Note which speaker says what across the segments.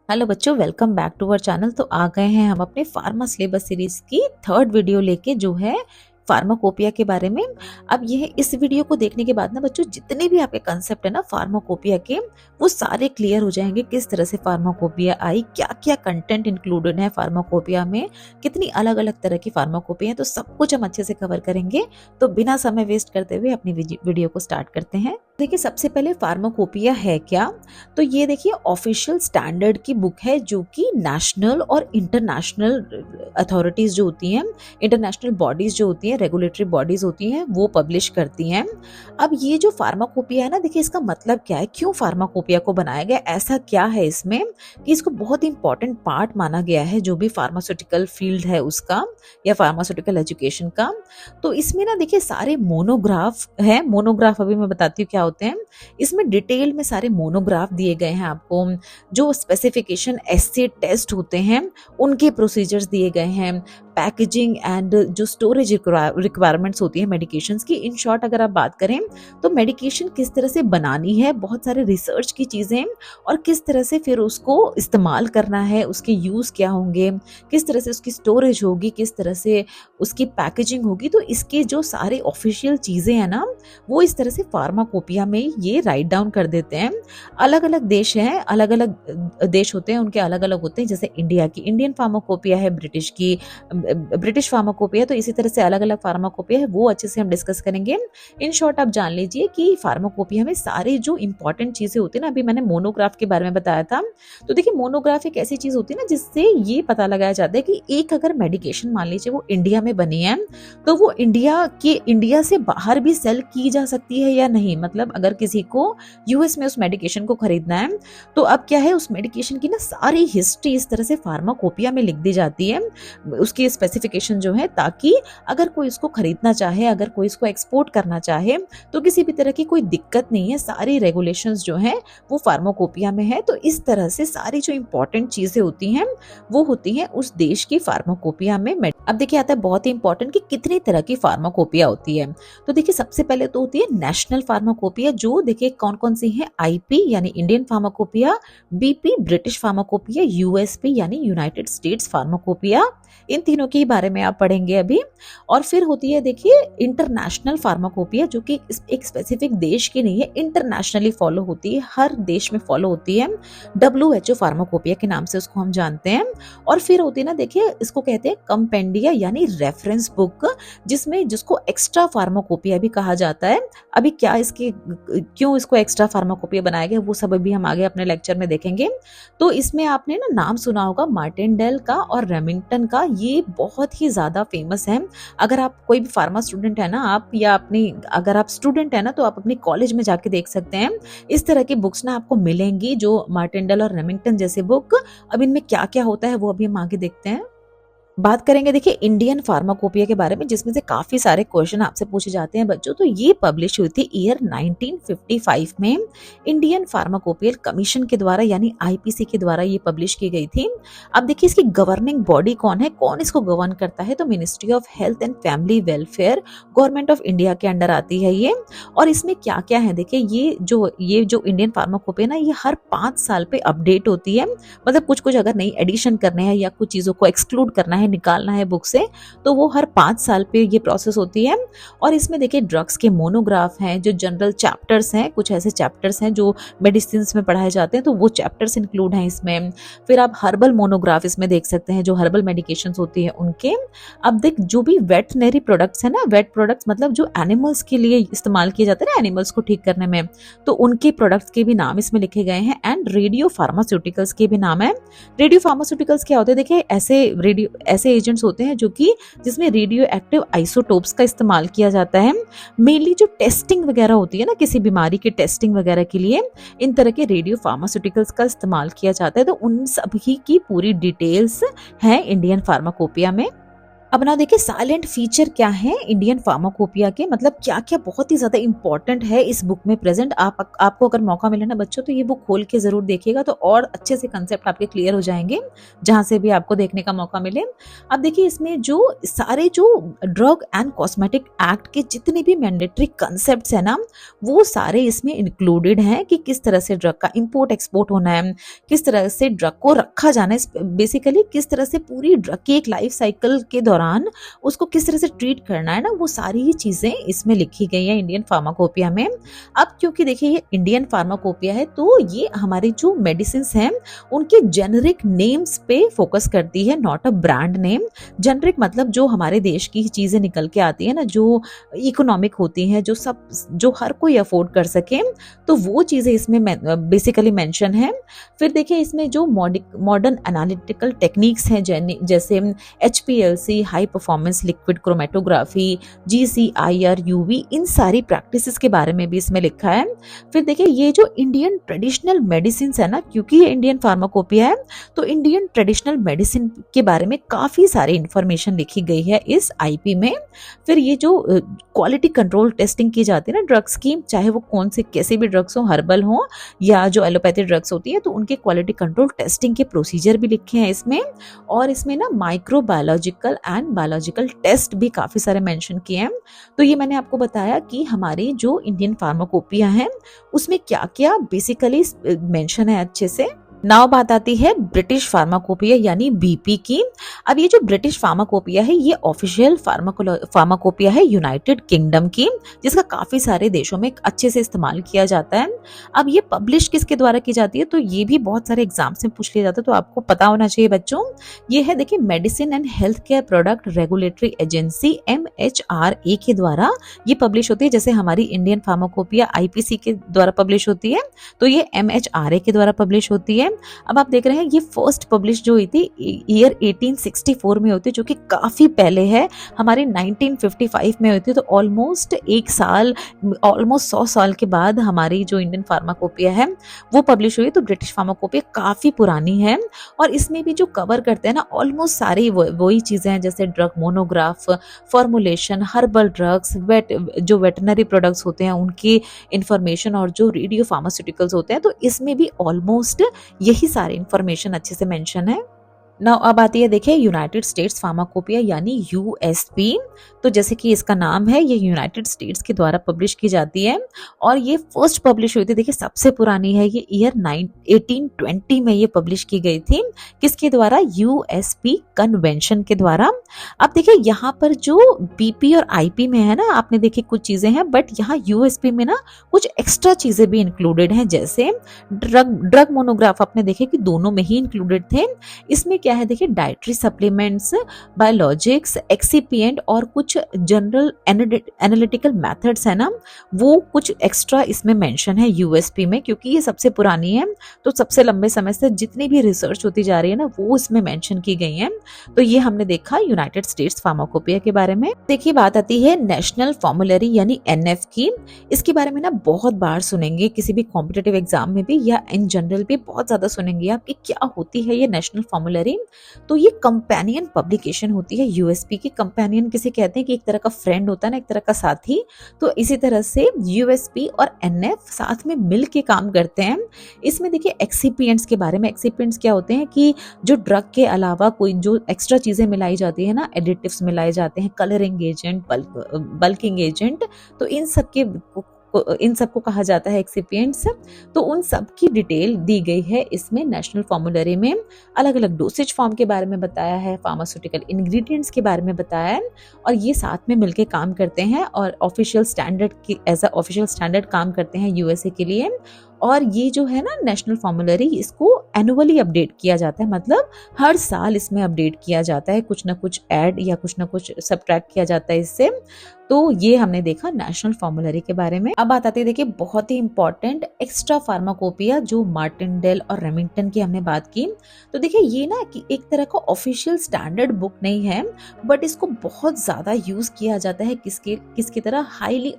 Speaker 1: Hello बच्चों, welcome back to our channel. तो आ गए हैं हम अपने फार्मा सिलेबस सीरीज की थर्ड वीडियो लेके, जो है फार्माकोपिया के बारे में। अब यह इस वीडियो को देखने के बाद ना बच्चों, जितने भी आपके कंसेप्ट है ना फार्माकोपिया के, वो सारे क्लियर हो जाएंगे। किस तरह से फार्माकोपिया आई, क्या क्या कंटेंट इंक्लूडेड है फार्माकोपिया में, कितनी अलग अलग तरह की फार्माकोपिया है, तो सब कुछ हम अच्छे से कवर करेंगे। तो बिना समय वेस्ट करते हुए अपनी वीडियो को स्टार्ट करते हैं। देखिए, सबसे पहले फार्माकोपिया है क्या। तो ये देखिए, ऑफिशियल स्टैंडर्ड की बुक है जो कि नेशनल और इंटरनेशनल अथॉरिटीज जो होती हैं, इंटरनेशनल बॉडीज जो होती हैं, रेगुलेटरी बॉडीज होती हैं, वो पब्लिश करती हैं। अब ये जो फार्माकोपिया है ना, देखिए इसका मतलब क्या है, क्यों फार्माकोपिया को बनाया गया, ऐसा क्या है इसमें कि इसको बहुत इंपॉर्टेंट पार्ट माना गया है जो भी फार्मास्यूटिकल फील्ड है उसका, या फार्मास्यूटिकल एजुकेशन का। तो इसमें ना देखिए सारे मोनोग्राफ है। मोनोग्राफ अभी मैं बताती हूँ क्या होते हैं। इसमें डिटेल में सारे मोनोग्राफ दिए गए हैं आपको, जो स्पेसिफिकेशन एस्से टेस्ट होते हैं उनके प्रोसीजर्स दिए गए हैं, पैकेजिंग एंड जो स्टोरेज रिक्वायरमेंट्स होती है मेडिकेशंस की। इन शॉर्ट अगर आप बात करें तो मेडिकेशन किस तरह से बनानी है, बहुत सारे रिसर्च की चीज़ें, और किस तरह से फिर उसको इस्तेमाल करना है, उसके यूज़ क्या होंगे, किस तरह से उसकी स्टोरेज होगी, किस तरह से उसकी पैकेजिंग होगी। तो इसके जो सारे ऑफिशियल चीज़ें हैं ना, वो इस तरह से फार्माकोपिया में ये राइट डाउन कर देते हैं। अलग अलग देश हैं, अलग अलग देश होते हैं, उनके अलग अलग होते हैं। जैसे इंडिया की इंडियन फार्माकोपिया है, ब्रिटिश की ब्रिटिश फार्माकोपिया। तो इसी तरह से अलग अलग फार्माकोपिया है, वो अच्छे से हम डिस्कस करेंगे। इन शॉर्ट आप जान लीजिए कि फार्माकोपिया में सारी जो इंपॉर्टेंट चीजें होती है ना, अभी मैंने मोनोग्राफ के बारे में बताया था। तो देखिए, मोनोग्राफ एक ऐसी चीज होती है ना जिससे ये पता लगाया जाता है कि एक अगर मेडिकेशन मान लीजिए वो इंडिया में बनी है, तो वो इंडिया से बाहर भी सेल की जा सकती है या नहीं। मतलब अगर किसी को यूएस में उस मेडिकेशन को खरीदना है, तो अब क्या है, उस मेडिकेशन की ना सारी हिस्ट्री इस तरह से फार्माकोपिया में लिख दी जाती है, उसकी स्पेसिफिकेशन जो है, ताकि अगर कोई इसको खरीदना चाहे, अगर कोई इसको एक्सपोर्ट करना चाहे, तो किसी भी तरह की कोई दिक्कत नहीं है। सारी रेगुलेशंस जो हैं वो फार्माकोपिया में है। तो इस तरह से सारी जो इंपॉर्टेंट चीजें होती हैं वो होती हैं उस देश की फार्माकोपिया में। अब देखिए, आता है बहुत ही इंपॉर्टेंट कि कितनी तरह की फार्माकोपिया होती है। तो देखिए, सबसे पहले तो होती है नेशनल फार्माकोपिया, जो देखिए कौन कौन सी है, आईपी यानी Indian pharmacopoeia, BP British pharmacopoeia, USP यानी यूनाइटेड स्टेट्स फार्माकोपिया। इन तीनों के बारे में आप पढ़ेंगे अभी। और फिर होती है देखिए इंटरनेशनल फार्माकोपिया, जो कि एक स्पेसिफिक देश की नहीं है, इंटरनेशनली फॉलो होती है, हर देश में फॉलो होती है। WHO फार्माकोपिया के नाम से उसको हम जानते हैं। और फिर होती है ना देखिए, इसको कहते हैं कंपेंडिया यानी रेफरेंस बुक, जिसको एक्स्ट्रा फार्माकोपिया भी कहा जाता है। अभी क्या इसके क्यों इसको एक्स्ट्रा फार्माकोपिया बनाया गया, वो सब अभी हम आगे अपने लेक्चर में देखेंगे। तो इसमें आपने ना नाम सुना होगा मार्टिनडेल का और रेमिंगटन का, ये बहुत ही ज्यादा फेमस है। अगर आप कोई भी फार्मा स्टूडेंट है ना, आप या अपनी अगर आप स्टूडेंट है ना, तो आप अपनी कॉलेज में जाके देख सकते हैं, इस तरह की बुक्स ना आपको मिलेंगी, जो मार्टिनडेल और रेमिंगटन जैसे बुक। अब इनमें क्या क्या होता है वो अभी हम आगे देखते हैं। बात करेंगे देखिए इंडियन फार्माकोपिया के बारे में, जिसमें से काफी सारे क्वेश्चन आपसे पूछे जाते हैं बच्चों। तो ये पब्लिश हुई थी ईयर 1955 में, इंडियन फार्माकोपियल कमीशन के द्वारा यानी आईपीसी के द्वारा ये पब्लिश की गई थी। अब देखिए, इसकी गवर्निंग बॉडी कौन है, कौन इसको गवर्न करता है, तो ministry of health and family welfare, government of India के अंडर आती है ये। और इसमें क्या क्या है देखिए, ये जो इंडियन फार्माकोपिया ना, ये हर 5 साल पे अपडेट होती है। मतलब कुछ कुछ अगर नई एडिशन करने हैं या कुछ चीजों को एक्सक्लूड करना है, निकालना है बुक से, तो वो हर 5 साल पे ये प्रोसेस होती है। और इसमें देखिए ड्रग्स के मोनोग्राफ हैं, जो जनरल चैप्टर्स हैं, कुछ ऐसे चैप्टर्स हैं जो मेडिसिन में पढ़ाए जाते हैं, तो वो चैप्टर्स इंक्लूड हैं इसमें। फिर आप हर्बल मोनोग्राफ इसमें देख सकते हैं, जो हर्बल मेडिकेशंस होती है उनके। अब देख, जो भी वेटनरी प्रोडक्ट्स है ना, वेट प्रोडक्ट्स मतलब जो एनिमल्स के लिए इस्तेमाल किए जाते हैं ना, एनिमल्स को ठीक करने में, तो उनके प्रोडक्ट्स के भी नाम इसमें लिखे गए हैं। एंड रेडियो फार्मास्यूटिकल्स के भी नाम है। रेडियो फार्मास्यूटिकल्स क्या होते हैं देखिए, ऐसे एजेंट्स होते हैं जो कि जिसमें रेडियो एक्टिव आइसोटोप्स का इस्तेमाल किया जाता है। मेनली जो टेस्टिंग वगैरह होती है ना, किसी बीमारी की टेस्टिंग वगैरह के लिए इन तरह के रेडियो फार्मास्यूटिकल्स का इस्तेमाल किया जाता है। तो उन सभी की पूरी डिटेल्स है इंडियन फार्माकोपिया में। अब ना देखिए साइलेंट फीचर क्या है इंडियन फार्माकोपिया के, मतलब क्या क्या बहुत ही ज्यादा इंपॉर्टेंट है इस बुक में प्रेजेंट। आपको अगर मौका मिले ना बच्चों तो ये बुक खोल के जरूर देखिएगा, तो और अच्छे से कंसेप्ट आपके क्लियर हो जाएंगे जहां से भी आपको देखने का मौका मिले। अब देखिए इसमें जो सारे जो ड्रग एंड कॉस्मेटिक एक्ट के जितने भी मैंडेटरी कंसेप्ट है ना, वो सारे इसमें इंक्लूडेड हैं कि किस तरह से ड्रग का इंपोर्ट एक्सपोर्ट होना है, किस तरह से ड्रग को रखा जाना है, बेसिकली किस तरह से पूरी ड्रग की एक लाइफ साइकिल के दौरान उसको किस तरह से ट्रीट करना है ना, वो सारी ही चीजें इसमें लिखी गई है इंडियन फार्माकोपिया में। अब क्योंकि देखिए ये इंडियन फार्माकोपिया है तो ये हमारी जो मेडिसिन हैं उनके जेनरिक नेम्स पे फोकस करती है, not a brand name. Generic मतलब जो हमारे देश की चीजें निकल के आती है ना, जो इकोनॉमिक होती हैं, जो हर कोई अफोर्ड कर सके, तो वो चीजें इसमें बेसिकली मेंशन है। फिर देखिए इसमें जो मॉडर्न एनालिटिकल टेक्निक्स हैं जैसे HPLC, high performance liquid chromatography, GCIR, UV, इन सारी प्रैक्टिसेस के बारे में भी इसमें लिखा है। फिर देखिए ये जो इंडियन ट्रेडिशनल मेडिसिन है ना, क्योंकि ये इंडियन फार्माकोपिया है तो इंडियन ट्रेडिशनल मेडिसिन के बारे में काफी सारी इंफॉर्मेशन लिखी गई है इस IP में। फिर ये जो क्वालिटी कंट्रोल टेस्टिंग की जाती है ना ड्रग्स की, चाहे वो कौन से कैसे भी ड्रग्स हो, हर्बल हो या जो एलोपैथी ड्रग्स होती है, तो उनके क्वालिटी कंट्रोल टेस्टिंग के प्रोसीजर भी लिखे हैं इसमें। और इसमें ना माइक्रोबायोलॉजिकल एंड बायोलॉजिकल टेस्ट भी काफी सारे मेंशन किए हैं। तो ये मैंने आपको बताया कि हमारी जो इंडियन फार्माकोपिया है उसमें क्या क्या बेसिकली मेंशन है अच्छे से। नाउ बात आती है ब्रिटिश फार्माकोपिया यानी BP की। अब ये जो ब्रिटिश फार्माकोपिया है ये ऑफिशियल फार्माकोपिया है यूनाइटेड किंगडम की, जिसका काफी सारे देशों में अच्छे से इस्तेमाल किया जाता है। अब ये पब्लिश किसके द्वारा की जाती है, तो ये भी बहुत सारे एग्जाम्स में पूछ लिया जाता है, तो आपको पता होना चाहिए बच्चों। ये है देखिए medicine and health care product regulatory agency MHRA के द्वारा ये पब्लिश होती है। जैसे हमारी इंडियन फार्माकोपिया IPC के द्वारा पब्लिश होती है, तो ये MHRA के द्वारा पब्लिश होती है। अब आप देख रहे हैं ये फर्स्ट पब्लिश जो हुई थी ईयर 1864 में होती है, जो कि काफी पहले है, हमारे 1955 में हुई थी। तो ऑलमोस्ट 100 साल के बाद हमारी जो इंडियन फार्माकोपिया है वो पब्लिश हुई। तो ब्रिटिश फार्माकोपिया काफी पुरानी है और इसमें भी जो कवर करते हैं ना ऑलमोस्ट सारी वही चीजें हैं, जैसे drug monograph, formulation, herbal drugs, जो वेटनरी प्रोडक्ट्स होते हैं उनकी इंफॉर्मेशन और जो रेडियो फार्मास्यूटिकल्स होते हैं, तो इसमें भी ऑलमोस्ट यही सारे इंफॉर्मेशन अच्छे से मेंशन है। नाउ अब आती है देखिए यूनाइटेड स्टेट्स फार्माकोपिया यानी USP। तो जैसे कि इसका नाम है, ये यूनाइटेड स्टेट्स के द्वारा पब्लिश की जाती है और ये फर्स्ट पब्लिश हुई थी, देखिए सबसे पुरानी है, ये ईयर 1820 में ये पब्लिश की गई थी। किसके द्वारा, USP कन्वेंशन के द्वारा। अब देखिए यहाँ पर जो BP और IP में है ना, आपने देखी कुछ चीजें हैं, बट यहाँ USP में ना कुछ एक्स्ट्रा चीजें भी इंक्लूडेड हैं, जैसे ड्रग मोनोग्राफ आपने देखे कि दोनों में ही इंक्लूडेड थे। इसमें क्या है देखिए डाइटरी सप्लीमेंट्स, बायोलॉजिक्स, एक्सीपिएंट और कुछ जनरल एनालिटिकल मेथड्स है ना, वो कुछ एक्स्ट्रा इसमें मेंशन है USP में, क्योंकि ये सबसे पुरानी है तो सबसे लंबे समय से जितनी भी रिसर्च होती जा रही है ना वो इसमें मेंशन की गई है। तो ये हमने देखा यूनाइटेड स्टेट्स फार्माकोपिया के बारे में। देखिए बात आती है नेशनल फॉर्मुलरी यानी NF की। इसके बारे में ना बहुत बार सुनेंगे किसी भी कॉम्पिटिटिव एग्जाम में भी या इन जनरल भी बहुत ज्यादा सुनेंगे आप कि क्या होती है ये नेशनल फॉर्मुलरी। तो ये कंपेनियन पब्लिकेशन होती है USP की। कंपेनियन किसे कहते हैं कि एक तरह का फ्रेंड होता है ना, एक तरह का साथी। तो इसी तरह से USP और NF साथ में मिल के काम करते हैं। इसमें देखिए एक्सीपिएंट्स के बारे में, एक्सीपिएंट्स क्या होते हैं कि जो ड्रग के अलावा कोई जो एक्स्ट्रा चीजें मिलाई जाती है ना, एडिटिव्स मिलाए जाते हैं, कलरिंग एजेंट, बल्किंग एजेंट, तो इन सबको कहा जाता है एक्सिपिएंट्स। तो उन सब की डिटेल दी गई है इसमें नेशनल फॉर्मुलरी में। अलग अलग डोसेज फॉर्म के बारे में बताया है, फार्मास्यूटिकल इंग्रेडिएंट्स के बारे में बताया है, और ये साथ में मिलके काम करते हैं और ऑफिशियल स्टैंडर्ड की एज अ ऑफिशियल स्टैंडर्ड काम करते हैं USA के लिए। और ये जो है ना नेशनल फॉर्मुलरी, इसको एनुअली अपडेट किया जाता है, मतलब हर साल इसमें अपडेट किया जाता है, कुछ ना कुछ ऐड या कुछ ना कुछ सब्ट्रैक्ट किया जाता है इससे। तो ये हमने देखा नेशनल फॉर्मुलरी के बारे में। अब बात आती है देखिए बहुत ही इंपॉर्टेंट एक्स्ट्रा फार्माकोपिया, जो मार्टिनडेल और रेमिंगटन की हमने बात की। तो देखिए ये ना कि एक तरह का ऑफिशियल स्टैंडर्ड बुक नहीं है, बट इसको बहुत ज्यादा यूज किया जाता है किसकी तरह, हाईली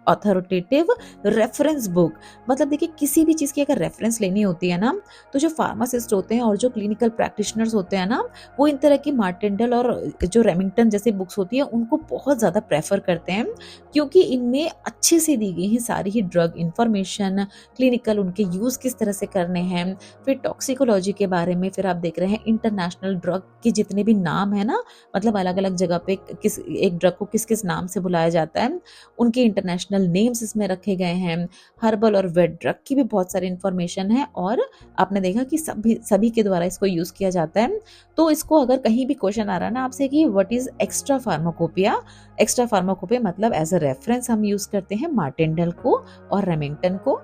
Speaker 1: ऑथोरिटेटिव रेफरेंस बुक। मतलब देखिए किसी भी चीज़ की अगर रेफरेंस लेनी होती है ना, तो जो फार्मासिस्ट होते हैं और जो क्लिनिकल प्रैक्टिशनर्स होते हैं ना, वो इन तरह की मार्टेंडल और जो रेमिंगटन जैसी बुक्स होती है उनको बहुत ज़्यादा प्रेफर करते हैं, क्योंकि इनमें अच्छे से दी गई हैं सारी ही ड्रग इन्फॉर्मेशन, क्लिनिकल उनके यूज़ किस तरह से करने हैं, फिर टॉक्सिकोलॉजी के बारे में, फिर आप देख रहे हैं इंटरनेशनल ड्रग के जितने भी नाम है ना, मतलब अलग अलग जगह पे किस एक ड्रग को किस किस नाम से बुलाया जाता है, उनके इंटरनेशनल नेम्स इसमें रखे गए हैं। हर्बल और वेट ड्रग की भी बहुत सारी इंफॉर्मेशन है और आपने देखा कि सभी सभी के द्वारा इसको यूज़ किया जाता है। तो इसको अगर कहीं भी क्वेश्चन आ रहा है ना आपसे कि what is extra pharmacopoeia, extra pharmacopoeia मतलब एज अ रेफरेंस हम यूज़ करते हैं मार्टेंडल को और रेमिंगटन को।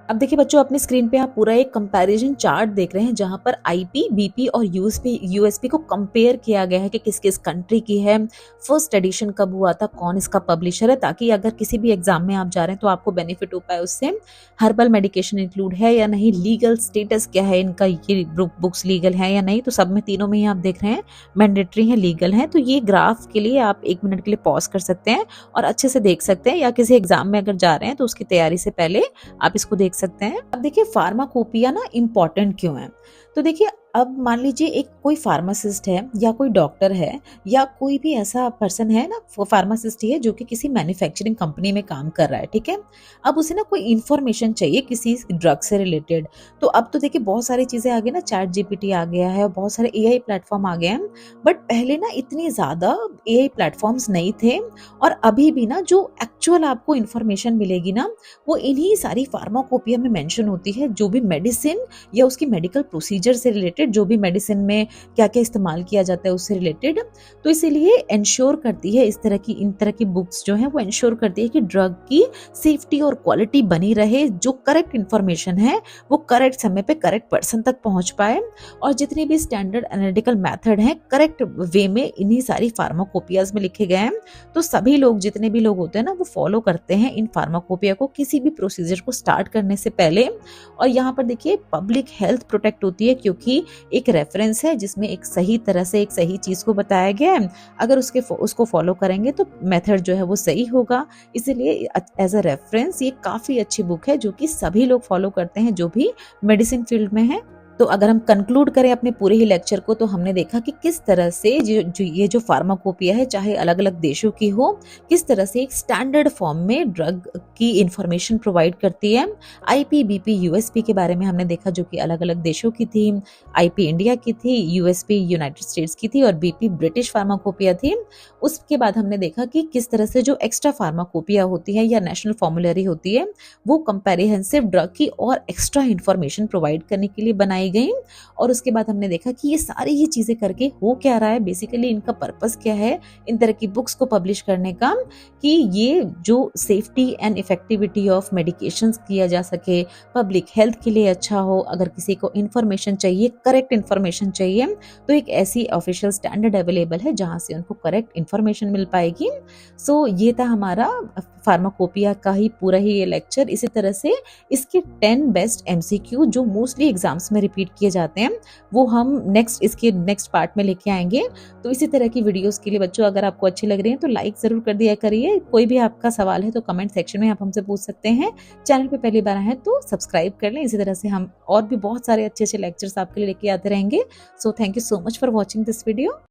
Speaker 1: अब देखिए बच्चों, अपनी स्क्रीन पे आप पूरा एक कंपैरिजन चार्ट देख रहे हैं जहां पर आईपी, बीपी और यूएसपी को कंपेयर किया गया है कि किस किस कंट्री की है, फर्स्ट एडिशन कब हुआ था, कौन इसका पब्लिशर है, ताकि अगर किसी भी एग्जाम में आप जा रहे हैं तो आपको बेनिफिट हो पाए उससे। हर्बल मेडिकेशन इंक्लूड है या नहीं, लीगल स्टेटस क्या है इनका, ये बुक्स लीगल है या नहीं, तो सब में तीनों में ही आप देख रहे हैं मैंडेटरी है, लीगल है। तो ये ग्राफ के लिए आप 1 मिनट के लिए पॉज कर सकते हैं और अच्छे से देख सकते हैं, या किसी एग्जाम में अगर जा रहे हैं तो उसकी तैयारी से पहले आप इसको देख सकते हैं। अब देखिए फार्माकोपिया ना इम्पोर्टेंट क्यों है, तो देखिए अब मान लीजिए एक कोई फार्मासिस्ट है या कोई डॉक्टर है या कोई भी ऐसा पर्सन है ना, फार्मासिस्ट ही है जो कि किसी मैन्युफैक्चरिंग कंपनी में काम कर रहा है, ठीक है। अब उसे ना कोई इन्फॉर्मेशन चाहिए किसी ड्रग से रिलेटेड, तो अब तो देखिए बहुत सारी चीजें आ गई ना, चैट जीपीटी आ गया है और बहुत सारे एआई प्लेटफॉर्म आ गए हैं, बट पहले ना इतनी ज्यादा एआई प्लेटफॉर्म्स नहीं थे। और अभी भी ना जो एक्चुअल आपको इन्फॉर्मेशन मिलेगी ना, वो इन्हीं सारी फार्माकोपिया में मेंशन होती है, जो भी मेडिसिन या उसकी मेडिकल प्रोसीजर से रिलेटेड, जो भी मेडिसिन में क्या क्या इस्तेमाल किया जाता है उससे रिलेटेड। तो इसीलिए इंश्योर करती है इन तरह की बुक्स जो है वो इंश्योर करती है कि ड्रग की सेफ्टी और क्वालिटी बनी रहे, जो करेक्ट इन्फॉर्मेशन है वो करेक्ट समय पे करेक्ट पर्सन तक पहुंच पाए, और जितने भी स्टैंडर्ड एनालिटिकल मेथड हैं करेक्ट वे में इन्हीं सारी फार्माकोपियाज में लिखे गए हैं। तो सभी लोग, जितने भी लोग होते हैं ना, वो फॉलो करते हैं इन फार्माकोपिया को किसी भी प्रोसीजर को स्टार्ट करने से पहले। और यहाँ पर देखिए पब्लिक हेल्थ प्रोटेक्ट होती है, क्योंकि एक रेफरेंस है जिसमें एक सही तरह से एक सही चीज को बताया गया है, अगर उसको फॉलो करेंगे तो मेथड जो है वो सही होगा। इसीलिए एज अ रेफरेंस ये काफी अच्छी बुक है जो कि सभी लोग फॉलो करते हैं जो भी मेडिसिन फील्ड में है। तो अगर हम कंक्लूड करें अपने पूरे ही लेक्चर को, तो हमने देखा कि किस तरह से ये जो फार्माकोपिया है, चाहे अलग अलग देशों की हो, किस तरह से एक स्टैंडर्ड फॉर्म में ड्रग की इंफॉर्मेशन प्रोवाइड करती है। आईपी, बीपी, यूएसपी के बारे में हमने देखा जो कि अलग अलग देशों की थी। आईपी इंडिया की थी, यूएसपी यूनाइटेड स्टेट्स की थी और बीपी ब्रिटिश फार्माकोपिया थी। उसके बाद हमने देखा कि किस तरह से जो एक्स्ट्रा फार्माकोपिया होती है या नेशनल फॉर्मुलरी होती है, वो कंपेरिहेंसिव ड्रग की और एक्स्ट्रा इंफॉर्मेशन प्रोवाइड करने के लिए बनाई गई। और उसके बाद हमने देखा कि ये सारी ही चीजें करके हो क्या रहा है, बेसिकली इनका पर्पस क्या है इन तरह की बुक्स को पब्लिश करने का, कि ये जो safety and effectivity of medications किया जा सके, पब्लिक हेल्थ के लिए अच्छा हो। अगर किसी को इन्फॉर्मेशन चाहिए, करेक्ट इन्फॉर्मेशन चाहिए, तो एक ऐसी ऑफिशियल स्टैंडर्ड अवेलेबल है जहां से उनको करेक्ट इन्फॉर्मेशन मिल पाएगी। सो ये था हमारा फार्माकोपिया का ही पूरा ही ये लेक्चर। इसी तरह से इसके 10 बेस्ट एमसीक्यू जो मोस्टली एग्जाम्स में रिपीट किए जाते हैं, वो हम इसके नेक्स्ट पार्ट में लेके आएंगे। तो इसी तरह की वीडियोस के लिए बच्चों, अगर आपको अच्छी लग रही है तो लाइक जरूर कर दिया करिए। कोई भी आपका सवाल है तो कमेंट सेक्शन में आप हमसे पूछ सकते हैं। चैनल पे पहली बार आए हैं तो सब्सक्राइब कर लें। इसी तरह से हम और भी बहुत सारे अच्छे अच्छे लेक्चर्स आपके लिए लेके आते रहेंगे। So thank you so much for watching this video.